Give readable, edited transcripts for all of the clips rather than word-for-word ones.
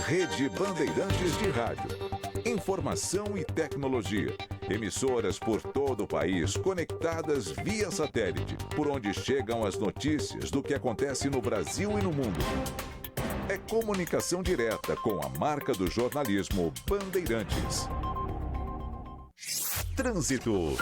Rede Bandeirantes de Rádio. Informação e tecnologia. Emissoras por todo o país conectadas via satélite, por onde chegam as notícias do que acontece no Brasil e no mundo. É comunicação direta com a marca do jornalismo Bandeirantes. Trânsito.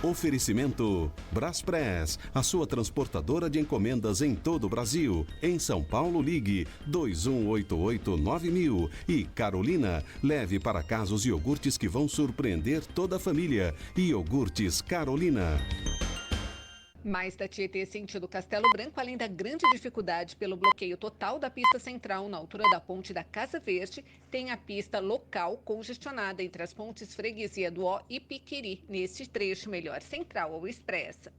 Oferecimento Braspress, a sua transportadora de encomendas em todo o Brasil. Em São Paulo, ligue 2188-9000. E Carolina, leve para casa os iogurtes que vão surpreender toda a família. Iogurtes Carolina. Mais da Tietê sentido Castelo Branco, além da grande dificuldade pelo bloqueio total da pista central na altura da ponte da Casa Verde, tem a pista local congestionada entre as pontes Freguesia do Ó e Piquiri, neste trecho melhor central ou expressa.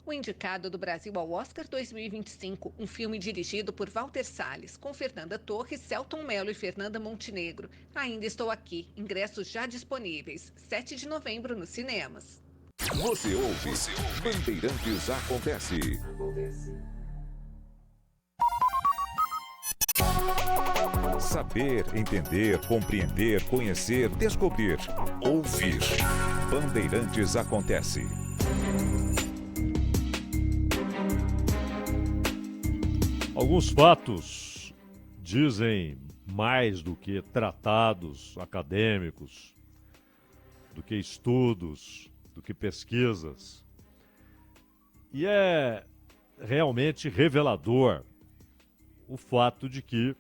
O indicado do Brasil ao Oscar 2025, um filme dirigido por Walter Salles, com Fernanda Torres, Selton Mello e Fernanda Montenegro. Ainda Estou Aqui, ingressos já disponíveis, 7 de novembro nos cinemas. Você ouve. Bandeirantes Acontece. Saber, entender, compreender, conhecer, descobrir. Ouvir. Bandeirantes Acontece. Alguns fatos dizem mais do que tratados acadêmicos, do que estudos, do que pesquisas. E é realmente revelador o fato de que,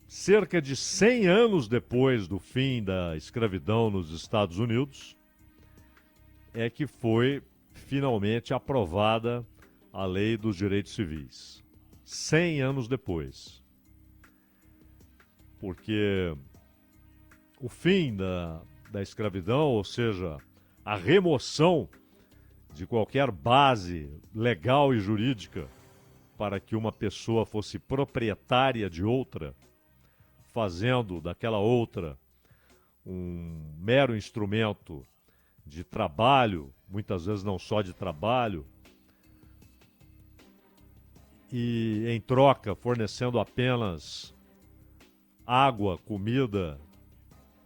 cerca de 100 anos depois do fim da escravidão nos Estados Unidos, é que foi finalmente aprovada a Lei dos Direitos Civis. 100 anos depois. Porque o fim da escravidão, ou seja, a remoção de qualquer base legal e jurídica para que uma pessoa fosse proprietária de outra, fazendo daquela outra um mero instrumento de trabalho, muitas vezes não só de trabalho, e em troca fornecendo apenas água, comida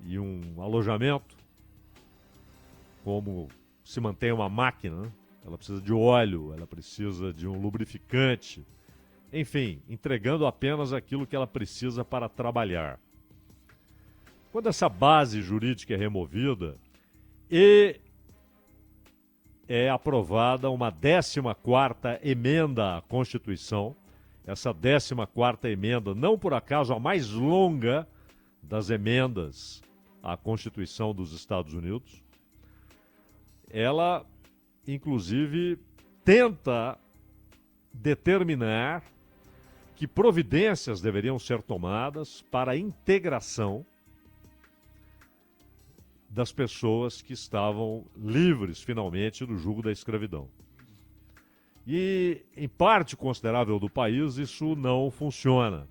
e um alojamento, como se mantém uma máquina, né? Ela precisa de óleo, ela precisa de um lubrificante, enfim, entregando apenas aquilo que ela precisa para trabalhar. Quando essa base jurídica é removida e é aprovada uma 14ª emenda à Constituição, essa 14ª emenda, não por acaso a mais longa das emendas à Constituição dos Estados Unidos, ela, inclusive, tenta determinar que providências deveriam ser tomadas para a integração das pessoas que estavam livres, finalmente, do jugo da escravidão. E, em parte considerável do país, isso não funciona.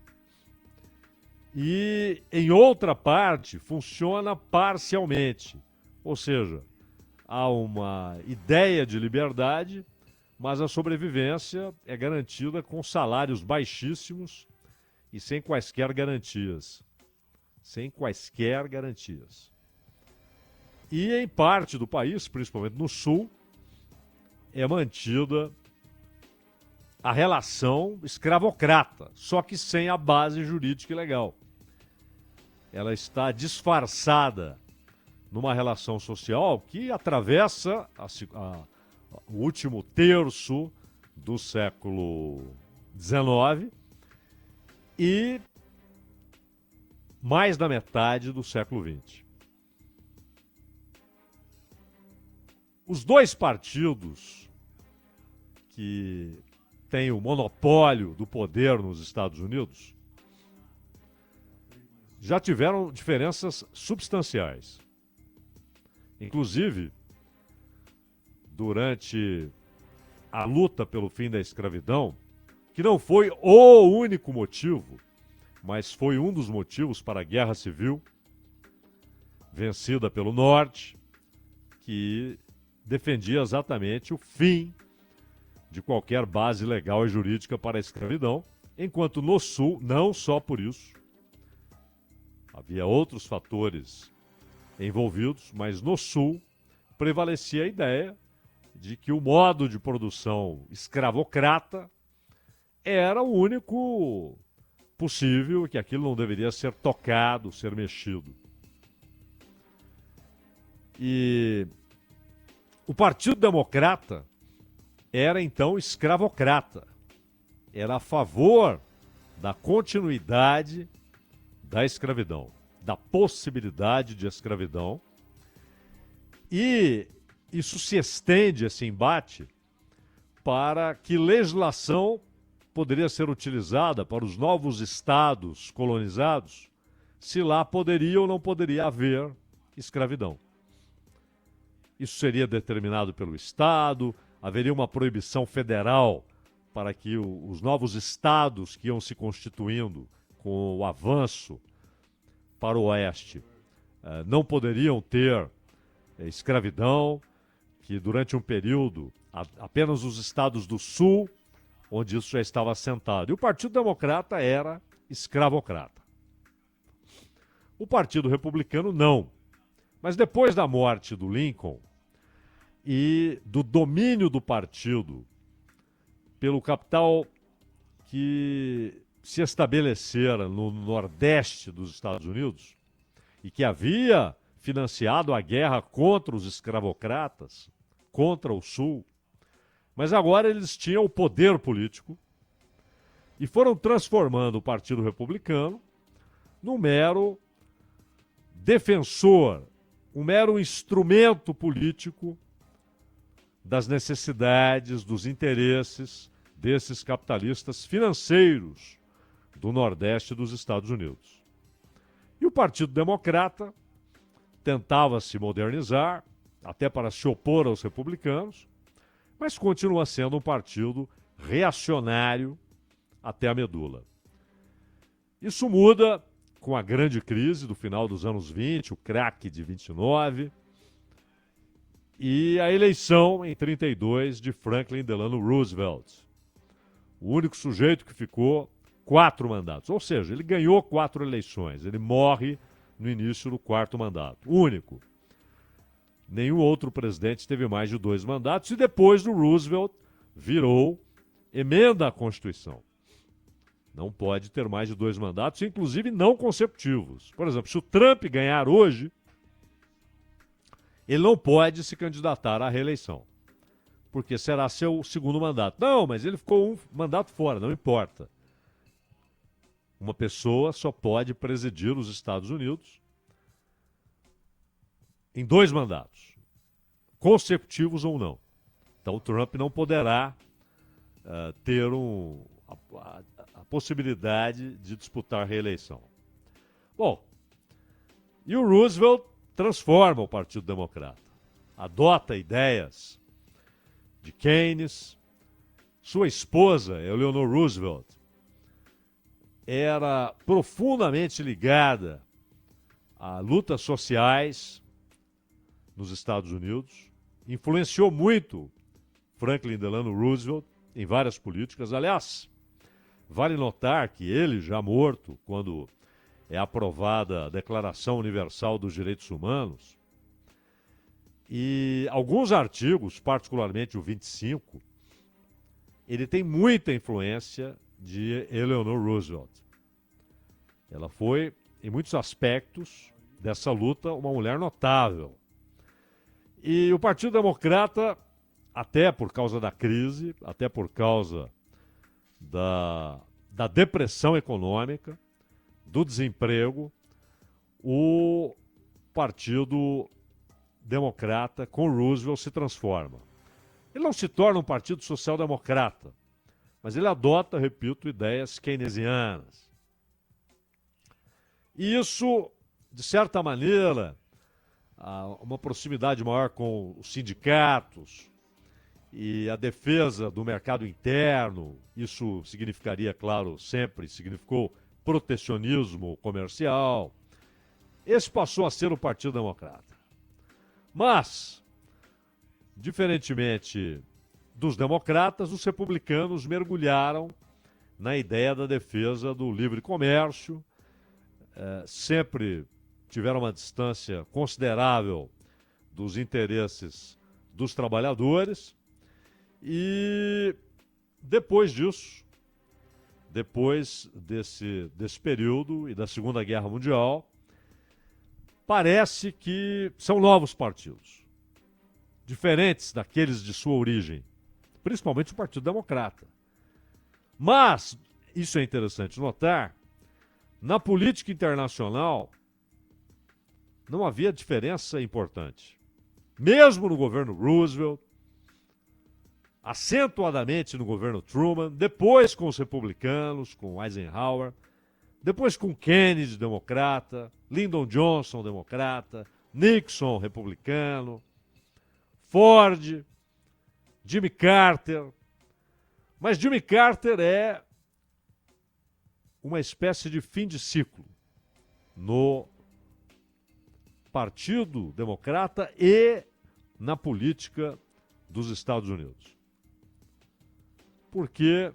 E, em outra parte, funciona parcialmente. Ou seja, há uma ideia de liberdade, mas a sobrevivência é garantida com salários baixíssimos e sem quaisquer garantias. Sem quaisquer garantias. E em parte do país, principalmente no sul, é mantida a relação escravocrata, só que sem a base jurídica e legal. Ela está disfarçada numa relação social que atravessa o último terço do século XIX e mais da metade do século XX. Os dois partidos que têm o monopólio do poder nos Estados Unidos já tiveram diferenças substanciais. Inclusive, durante a luta pelo fim da escravidão, que não foi o único motivo, mas foi um dos motivos para a Guerra Civil, vencida pelo Norte, que defendia exatamente o fim de qualquer base legal e jurídica para a escravidão, Enquanto no Sul, não só por isso, havia outros fatores envolvidos, mas no Sul prevalecia a ideia de que o modo de produção escravocrata era o único possível, que aquilo não deveria ser tocado, ser mexido. E o Partido Democrata era então escravocrata. Era a favor da continuidade da escravidão, da possibilidade de escravidão. E isso se estende, esse embate, para que legislação poderia ser utilizada para os novos estados colonizados, se lá poderia ou não poderia haver escravidão. Isso seria determinado pelo Estado, haveria uma proibição federal para que os novos estados que iam se constituindo com o avanço para o oeste não poderiam ter escravidão, que durante um período apenas os estados do sul, onde isso já estava assentado. E o Partido Democrata era escravocrata. O Partido Republicano não. Mas depois da morte do Lincoln e do domínio do partido pelo capital que se estabelecera no nordeste dos Estados Unidos e que havia financiado a guerra contra os escravocratas, contra o Sul, mas agora eles tinham o poder político e foram transformando o Partido Republicano num mero defensor, um mero instrumento político das necessidades, dos interesses desses capitalistas financeiros do Nordeste dos Estados Unidos. E o Partido Democrata tentava se modernizar, até para se opor aos republicanos, mas continua sendo um partido reacionário até a medula. Isso muda com a grande crise do final dos anos 20, o crack de 29, e a eleição em 32 de Franklin Delano Roosevelt, o único sujeito que ficou 4 mandatos. Ou seja, ele ganhou 4 eleições, ele morre no início do 4º mandato, único. Nenhum outro presidente teve mais de 2 mandatos e depois do Roosevelt virou emenda à Constituição. Não pode ter mais de 2 mandatos, inclusive não consecutivos. Por exemplo, se o Trump ganhar hoje, ele não pode se candidatar à reeleição, porque será seu 2º mandato. Não, mas ele ficou 1 mandato fora, não importa. Uma pessoa só pode presidir os Estados Unidos em 2 mandatos, consecutivos ou não. Então o Trump não poderá ter a possibilidade de disputar reeleição. Bom, e o Roosevelt transforma o Partido Democrata, adota ideias de Keynes. Sua esposa, Eleanor Roosevelt, era profundamente ligada a lutas sociais nos Estados Unidos, influenciou muito Franklin Delano Roosevelt em várias políticas. Aliás, vale notar que ele, já morto, quando é aprovada a Declaração Universal dos Direitos Humanos, e alguns artigos, particularmente o 25, ele tem muita influência de Eleanor Roosevelt. Ela foi, em muitos aspectos dessa luta, uma mulher notável. E o Partido Democrata, até por causa da crise, até por causa da depressão econômica, do desemprego, o Partido Democrata, com Roosevelt, se transforma. Ele não se torna um partido social-democrata, mas ele adota, repito, ideias keynesianas. E isso, de certa maneira, uma proximidade maior com os sindicatos e a defesa do mercado interno, isso significaria, claro, sempre significou protecionismo comercial. Esse passou a ser o Partido Democrata. Mas, diferentemente dos democratas, os republicanos mergulharam na ideia da defesa do livre comércio, sempre tiveram uma distância considerável dos interesses dos trabalhadores e depois disso, depois desse período e da Segunda Guerra Mundial, parece que são novos partidos, diferentes daqueles de sua origem, principalmente o Partido Democrata. Mas, isso é interessante notar, na política internacional não havia diferença importante. Mesmo no governo Roosevelt, acentuadamente no governo Truman, depois com os republicanos, com Eisenhower, depois com Kennedy, democrata, Lyndon Johnson, democrata, Nixon, republicano, Ford, Jimmy Carter. Mas Jimmy Carter é uma espécie de fim de ciclo no Partido Democrata e na política dos Estados Unidos. Porque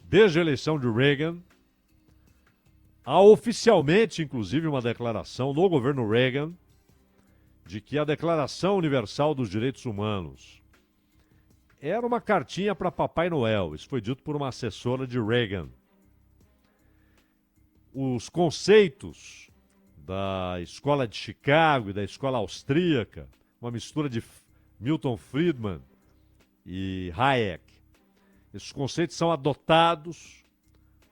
desde a eleição de Reagan, há oficialmente, inclusive, uma declaração no governo Reagan de que a Declaração Universal dos Direitos Humanos era uma cartinha para Papai Noel. Isso foi dito por uma assessora de Reagan. Os conceitos da Escola de Chicago e da Escola Austríaca, uma mistura de Milton Friedman e Hayek, esses conceitos são adotados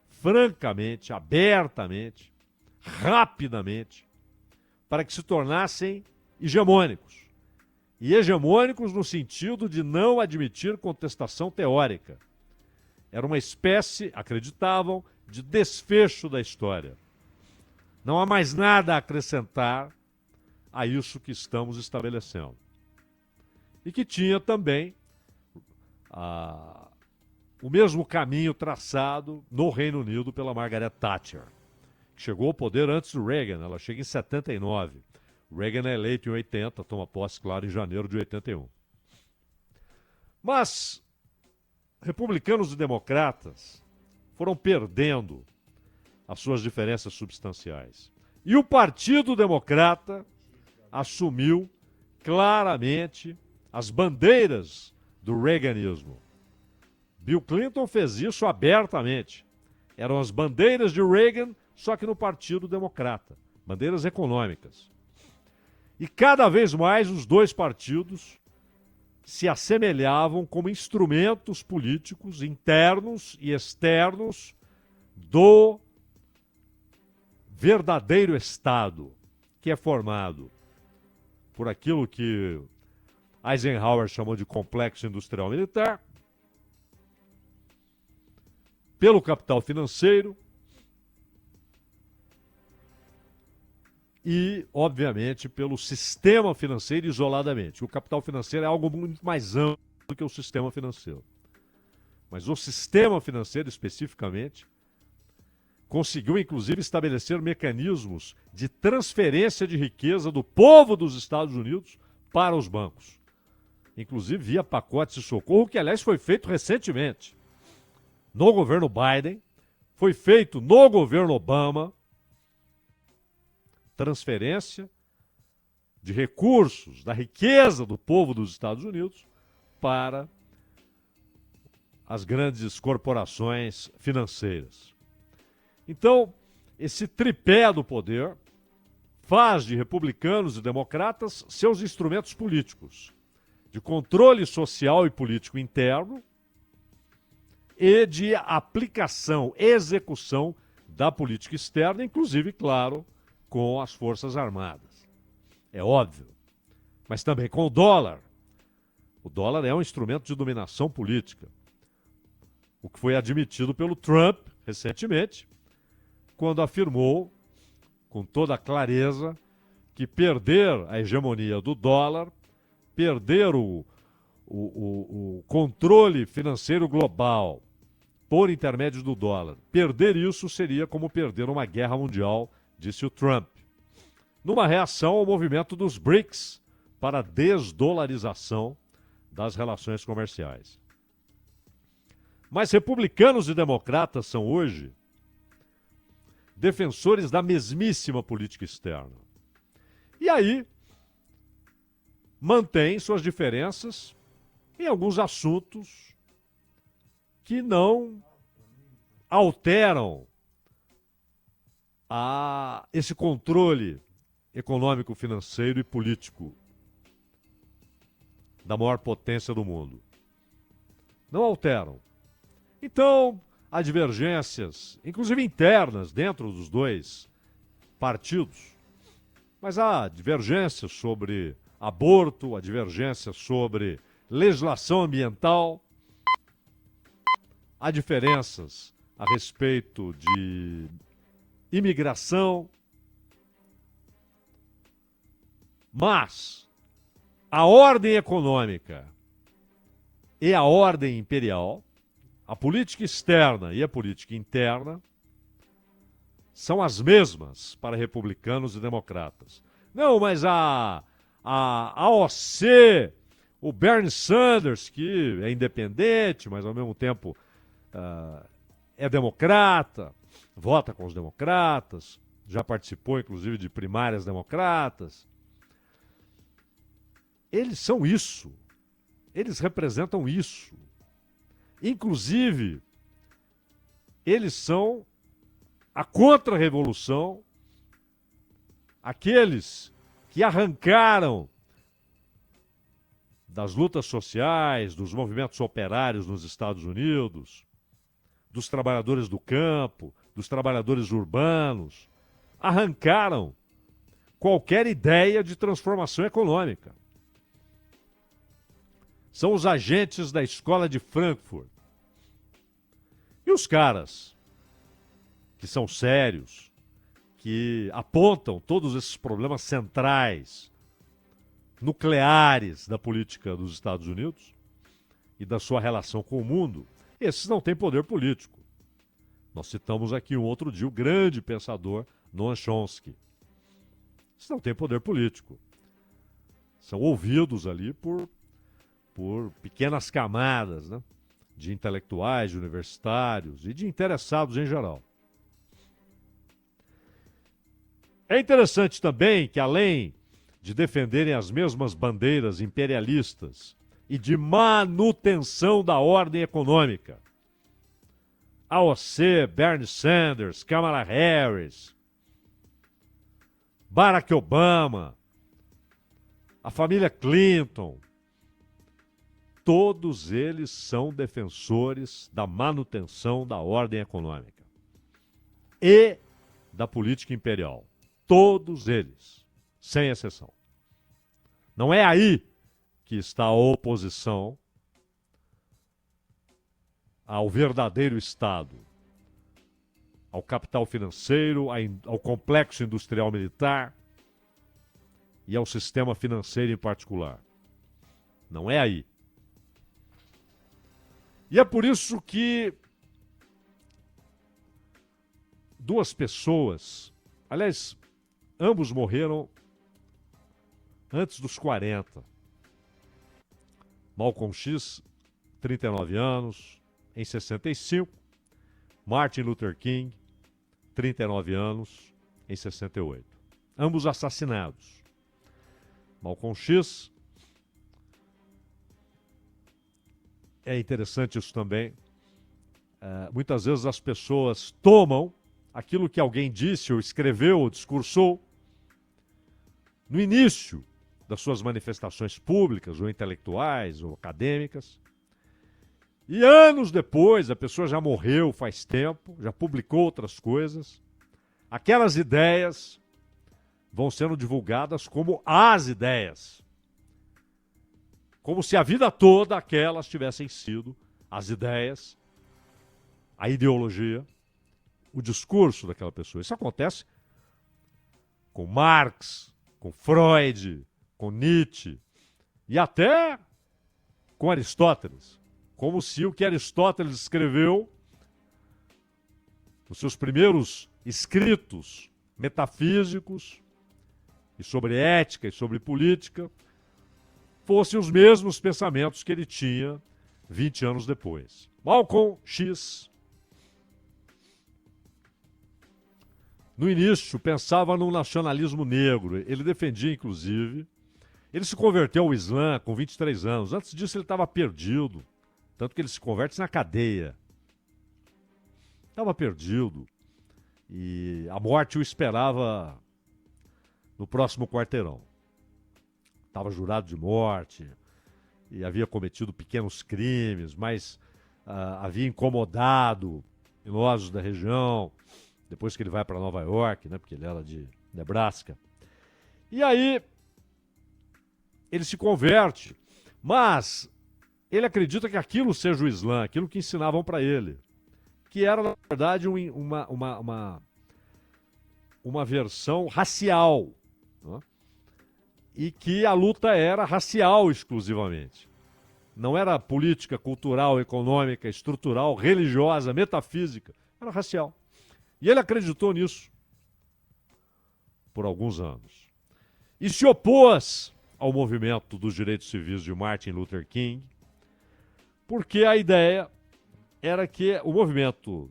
francamente, abertamente, rapidamente, para que se tornassem hegemônicos. E hegemônicos no sentido de não admitir contestação teórica. Era uma espécie, acreditavam, de desfecho da história. Não há mais nada a acrescentar a isso que estamos estabelecendo. E que tinha também o mesmo caminho traçado no Reino Unido pela Margaret Thatcher, que chegou ao poder antes do Reagan. Ela chega em 79. Reagan é eleito em 80, toma posse, claro, em janeiro de 81. Mas republicanos e democratas foram perdendo as suas diferenças substanciais. E o Partido Democrata assumiu claramente as bandeiras do reaganismo. Bill Clinton fez isso abertamente. Eram as bandeiras de Reagan, só que no Partido Democrata. Bandeiras econômicas. E cada vez mais os dois partidos se assemelhavam como instrumentos políticos internos e externos do verdadeiro Estado, que é formado por aquilo que Eisenhower chamou de complexo industrial militar, pelo capital financeiro e, obviamente, pelo sistema financeiro isoladamente. O capital financeiro é algo muito mais amplo do que o sistema financeiro. Mas o sistema financeiro, especificamente, conseguiu, inclusive, estabelecer mecanismos de transferência de riqueza do povo dos Estados Unidos para os bancos. Inclusive via pacotes de socorro, que, aliás, foi feito recentemente no governo Biden, foi feito no governo Obama, transferência de recursos, da riqueza do povo dos Estados Unidos para as grandes corporações financeiras. Então, esse tripé do poder faz de republicanos e democratas seus instrumentos políticos, de controle social e político interno e de aplicação, execução da política externa, inclusive, claro, com as Forças Armadas. É óbvio. Mas também com o dólar. O dólar é um instrumento de dominação política. O que foi admitido pelo Trump recentemente, quando afirmou, com toda clareza, que perder a hegemonia do dólar, perder o controle financeiro global por intermédio do dólar, perder isso seria como perder uma guerra mundial, disse o Trump, numa reação ao movimento dos BRICS para a desdolarização das relações comerciais. Mas republicanos e democratas são hoje defensores da mesmíssima política externa. E aí mantêm suas diferenças em alguns assuntos que não alteram esse controle econômico, financeiro e político da maior potência do mundo. Não alteram. Então, há divergências, inclusive internas, dentro dos dois partidos. Mas há divergências sobre aborto, há divergências sobre legislação ambiental, há diferenças a respeito de imigração, mas a ordem econômica e a ordem imperial, a política externa e a política interna, são as mesmas para republicanos e democratas. Não, mas a AOC, o Bernie Sanders, que é independente, mas ao mesmo tempo é democrata, vota com os democratas, já participou inclusive de primárias democratas. Eles são isso. Eles representam isso. Inclusive, eles são a contra-revolução, aqueles que arrancaram das lutas sociais, dos movimentos operários nos Estados Unidos, dos trabalhadores do campo, dos trabalhadores urbanos, arrancaram qualquer ideia de transformação econômica. São os agentes da escola de Frankfurt. E os caras que são sérios, que apontam todos esses problemas centrais, nucleares da política dos Estados Unidos e da sua relação com o mundo, esses não têm poder político. Nós citamos aqui um outro dia o grande pensador Noam Chomsky. Esses não têm poder político. São ouvidos ali por pequenas camadas, né, de intelectuais, de universitários e de interessados em geral. É interessante também que, além de defenderem as mesmas bandeiras imperialistas e de manutenção da ordem econômica, AOC, Bernie Sanders, Kamala Harris, Barack Obama, a família Clinton, todos eles são defensores da manutenção da ordem econômica e da política imperial. Todos eles, sem exceção. Não é aí que está a oposição ao verdadeiro Estado, ao capital financeiro, ao complexo industrial militar e ao sistema financeiro em particular. Não é aí. E é por isso que duas pessoas, aliás, ambos morreram antes dos 40. Malcolm X, 39 anos, em 65. Martin Luther King, 39 anos, em 68. Ambos assassinados. Malcolm X, é interessante isso também, muitas vezes as pessoas tomam aquilo que alguém disse ou escreveu ou discursou no início das suas manifestações públicas ou intelectuais ou acadêmicas, e anos depois, a pessoa já morreu faz tempo, já publicou outras coisas, aquelas ideias vão sendo divulgadas como as ideias, como se a vida toda aquelas tivessem sido as ideias, a ideologia, o discurso daquela pessoa. Isso acontece com Marx, com Freud, com Nietzsche e até com Aristóteles. Como se o que Aristóteles escreveu nos seus primeiros escritos metafísicos e sobre ética e sobre política fossem os mesmos pensamentos que ele tinha 20 anos depois. Malcolm X, no início, pensava no nacionalismo negro. Ele defendia, inclusive. Ele se converteu ao Islã com 23 anos. Antes disso, ele estava perdido. Tanto que ele se converte na cadeia. Estava perdido. E a morte o esperava no próximo quarteirão. Estava jurado de morte. E havia cometido pequenos crimes, mas havia incomodado criminosos da região. Depois que ele vai para Nova York, né, porque ele era de Nebraska. E aí, ele se converte, mas ele acredita que aquilo seja o Islã, aquilo que ensinavam para ele, que era, na verdade, uma versão racial, né? E que a luta era racial exclusivamente. Não era política, cultural, econômica, estrutural, religiosa, metafísica, era racial. E ele acreditou nisso por alguns anos. E se opôs ao movimento dos direitos civis de Martin Luther King, porque a ideia era que o movimento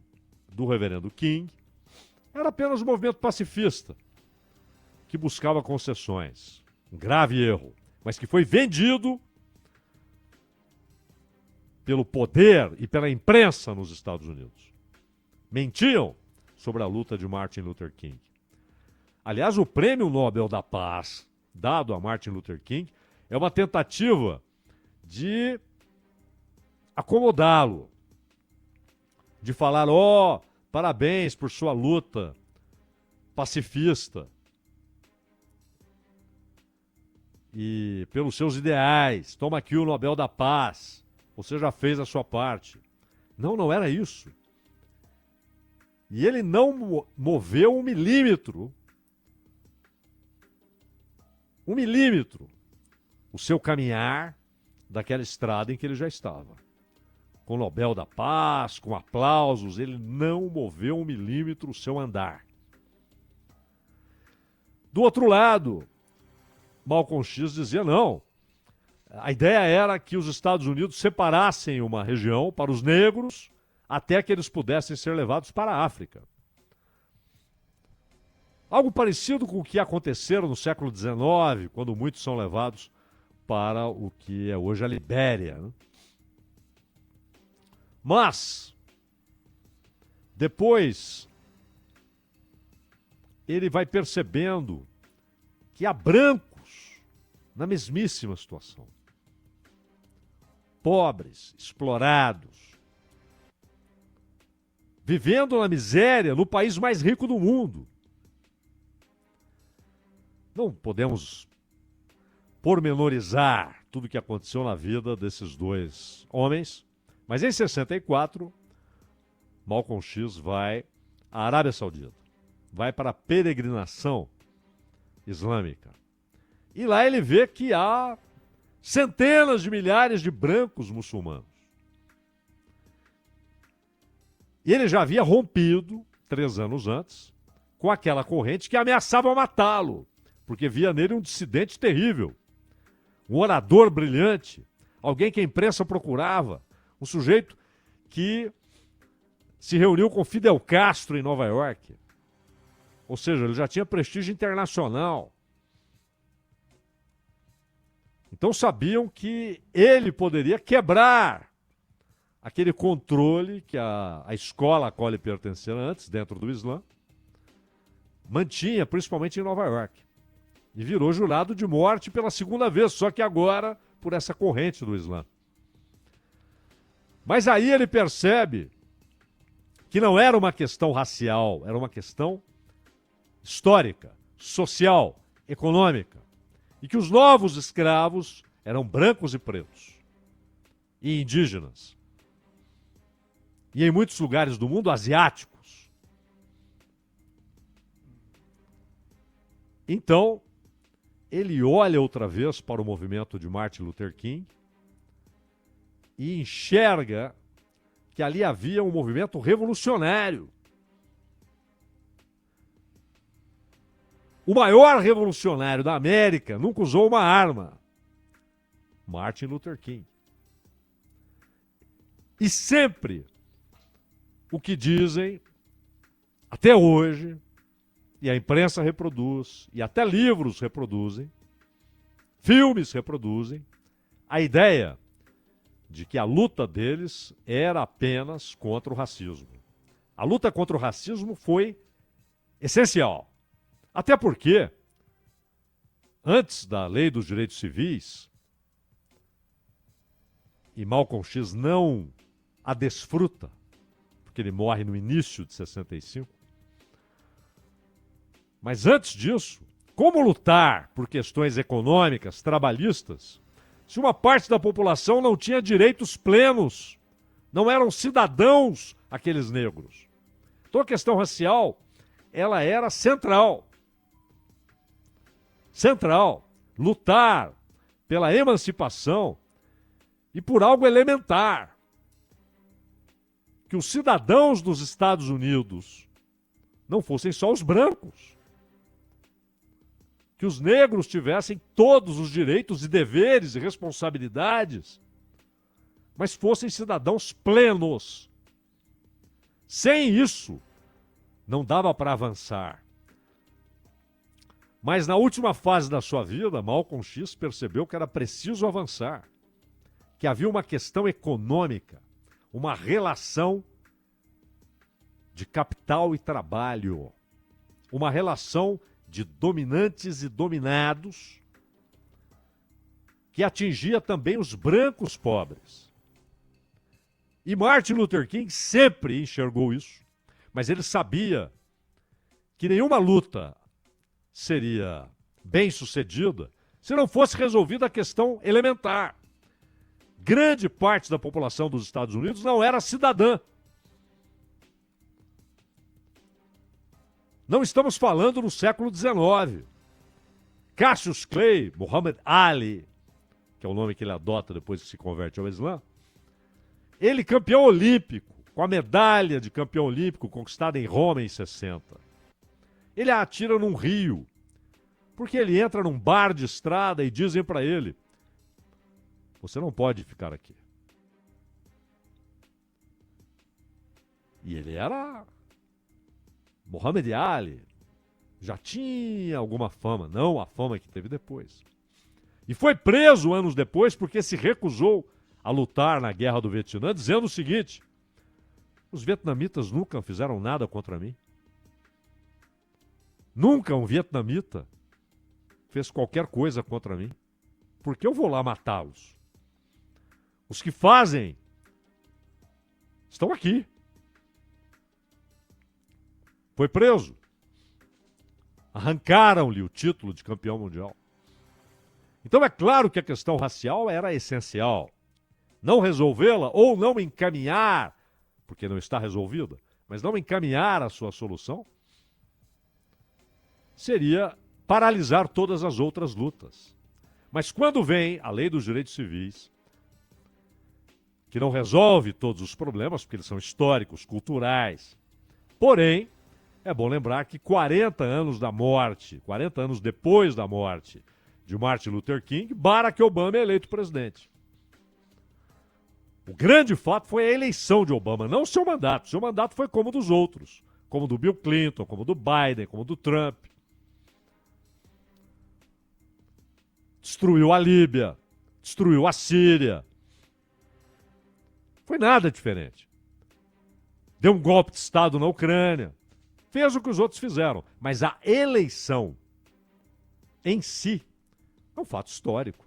do reverendo King era apenas um movimento pacifista, que buscava concessões. Um grave erro, mas que foi vendido pelo poder e pela imprensa nos Estados Unidos. Mentiam sobre a luta de Martin Luther King. Aliás, o Prêmio Nobel da Paz, dado a Martin Luther King, é uma tentativa de acomodá-lo, de falar, parabéns por sua luta pacifista e pelos seus ideais, toma aqui o Nobel da Paz, você já fez a sua parte. Não, não era isso. E ele não moveu um milímetro o seu caminhar daquela estrada em que ele já estava. Com o Nobel da Paz, com aplausos, ele não moveu um milímetro o seu andar. Do outro lado, Malcolm X dizia não. A ideia era que os Estados Unidos separassem uma região para os negros até que eles pudessem ser levados para a África. Algo parecido com o que aconteceu no século XIX, quando muitos são levados para o que é hoje a Libéria, né? Mas, depois, ele vai percebendo que há brancos na mesmíssima situação. Pobres, explorados, vivendo na miséria no país mais rico do mundo. Não podemos pormenorizar tudo o que aconteceu na vida desses dois homens, mas em 64, Malcolm X vai à Arábia Saudita, vai para a peregrinação islâmica. E lá ele vê que há centenas de milhares de brancos muçulmanos. E ele já havia rompido, 3 anos antes, com aquela corrente que ameaçava matá-lo, porque via nele um dissidente terrível, um orador brilhante, alguém que a imprensa procurava, um sujeito que se reuniu com Fidel Castro em Nova York. Ou seja, ele já tinha prestígio internacional. Então sabiam que ele poderia quebrar aquele controle que a escola a qual ele pertencia antes, dentro do Islã, mantinha, principalmente em Nova York. E virou jurado de morte pela segunda vez, só que agora por essa corrente do Islã. Mas aí ele percebe que não era uma questão racial, era uma questão histórica, social, econômica. E que os novos escravos eram brancos e pretos, e indígenas. E em muitos lugares do mundo, asiáticos. Então, ele olha outra vez para o movimento de Martin Luther King e enxerga que ali havia um movimento revolucionário. O maior revolucionário da América nunca usou uma arma. Martin Luther King. E sempre o que dizem, até hoje, e a imprensa reproduz, e até livros reproduzem, filmes reproduzem, a ideia de que a luta deles era apenas contra o racismo. A luta contra o racismo foi essencial. Até porque, antes da Lei dos Direitos Civis, e Malcolm X não a desfruta, porque ele morre no início de 65, mas antes disso, como lutar por questões econômicas, trabalhistas, se uma parte da população não tinha direitos plenos, não eram cidadãos aqueles negros? Então a questão racial, ela era central. Central. Lutar pela emancipação e por algo elementar. Que os cidadãos dos Estados Unidos não fossem só os brancos. Que os negros tivessem todos os direitos e deveres e responsabilidades, mas fossem cidadãos plenos. Sem isso, não dava para avançar. Mas na última fase da sua vida, Malcolm X percebeu que era preciso avançar, que havia uma questão econômica, uma relação de capital e trabalho, uma relação de dominantes e dominados, que atingia também os brancos pobres. E Martin Luther King sempre enxergou isso, mas ele sabia que nenhuma luta seria bem-sucedida se não fosse resolvida a questão elementar. Grande parte da população dos Estados Unidos não era cidadã. Não estamos falando no século XIX. Cassius Clay, Muhammad Ali, que é o nome que ele adota depois que se converte ao Islã, ele campeão olímpico, com a medalha de campeão olímpico conquistada em Roma em 60. Ele a atira num rio, porque ele entra num bar de estrada e dizem para ele: você não pode ficar aqui. E ele era Muhammad Ali, já tinha alguma fama, não a fama que teve depois. E foi preso anos depois porque se recusou a lutar na Guerra do Vietnã, dizendo o seguinte: os vietnamitas nunca fizeram nada contra mim. Nunca um vietnamita fez qualquer coisa contra mim. Por que eu vou lá matá-los? Os que fazem estão aqui. Foi preso. Arrancaram-lhe o título de campeão mundial. Então é claro que a questão racial era essencial. Não resolvê-la ou não encaminhar, porque não está resolvida, mas não encaminhar a sua solução, seria paralisar todas as outras lutas. Mas quando vem a Lei dos Direitos Civis, que não resolve todos os problemas, porque eles são históricos, culturais, porém, é bom lembrar que 40 anos da morte, 40 anos depois da morte de Martin Luther King, Barack Obama é eleito presidente. O grande fato foi a eleição de Obama, não o seu mandato. O seu mandato foi como dos outros, como do Bill Clinton, como do Biden, como do Trump. Destruiu a Líbia, destruiu a Síria. Foi nada diferente. Deu um golpe de Estado na Ucrânia. Fez o que os outros fizeram. Mas a eleição em si é um fato histórico.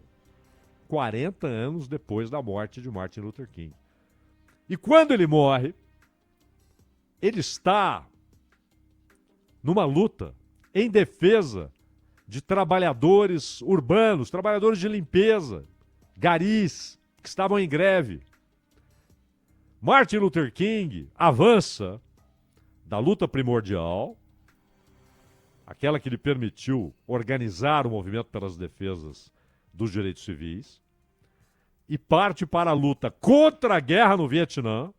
40 anos depois da morte de Martin Luther King. E quando ele morre, ele está numa luta em defesa de trabalhadores urbanos, trabalhadores de limpeza, garis, que estavam em greve. Martin Luther King avança da luta primordial, aquela que lhe permitiu organizar o movimento pelas defesas dos direitos civis, e parte para a luta contra a guerra no Vietnã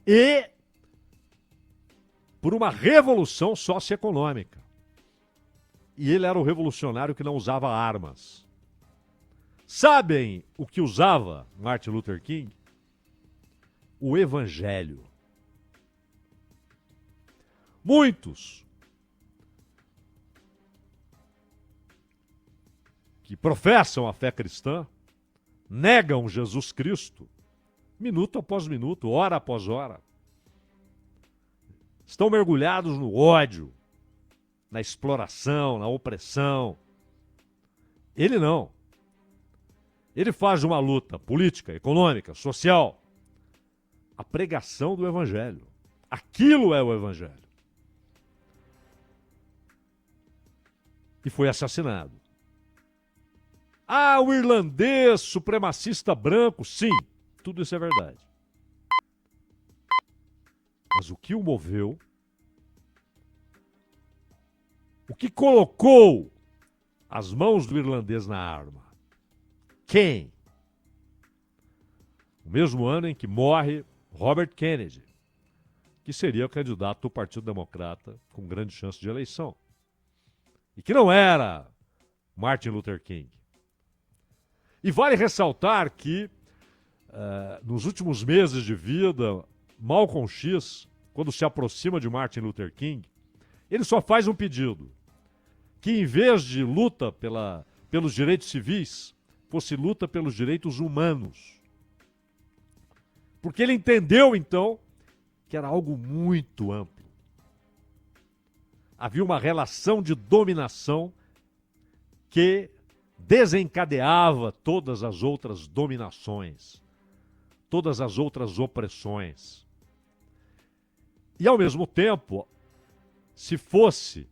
e por uma revolução socioeconômica. E ele era o revolucionário que não usava armas. Sabem o que usava Martin Luther King? O Evangelho. Muitos que professam a fé cristã negam Jesus Cristo, minuto após minuto, hora após hora. Estão mergulhados no ódio, na exploração, na opressão. Ele não. Ele faz uma luta política, econômica, social. A pregação do Evangelho. Aquilo é o Evangelho. E foi assassinado. Ah, o irlandês supremacista branco. Sim, tudo isso é verdade. Mas o que o moveu, o que colocou as mãos do irlandês na arma? Quem? O mesmo ano em que morre Robert Kennedy, que seria candidato do Partido Democrata com grande chance de eleição. E que não era Martin Luther King. E vale ressaltar que, nos últimos meses de vida, Malcolm X, quando se aproxima de Martin Luther King, ele só faz um pedido: que em vez de luta pelos direitos civis, fosse luta pelos direitos humanos. Porque ele entendeu, então, que era algo muito amplo. Havia uma relação de dominação que desencadeava todas as outras dominações, todas as outras opressões. E, ao mesmo tempo, se fosse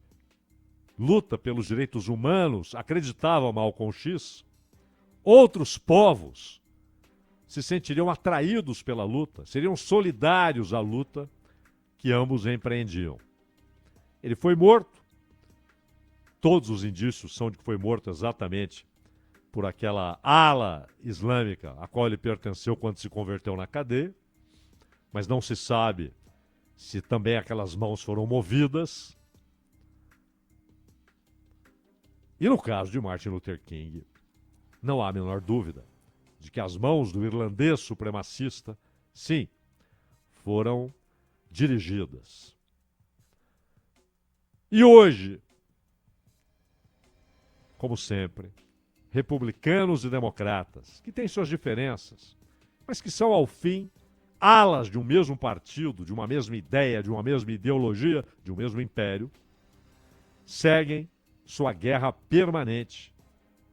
luta pelos direitos humanos, acreditava Malcolm X, outros povos se sentiriam atraídos pela luta, seriam solidários à luta que ambos empreendiam. Ele foi morto. Todos os indícios são de que foi morto exatamente por aquela ala islâmica a qual ele pertenceu quando se converteu na cadeia, mas não se sabe se também aquelas mãos foram movidas. E no caso de Martin Luther King, não há a menor dúvida de que as mãos do irlandês supremacista, sim, foram dirigidas. E hoje, como sempre, republicanos e democratas, que têm suas diferenças, mas que são, ao fim, alas de um mesmo partido, de uma mesma ideia, de uma mesma ideologia, de um mesmo império, seguem sua guerra permanente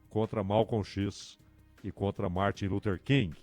contra Malcolm X e contra Martin Luther King.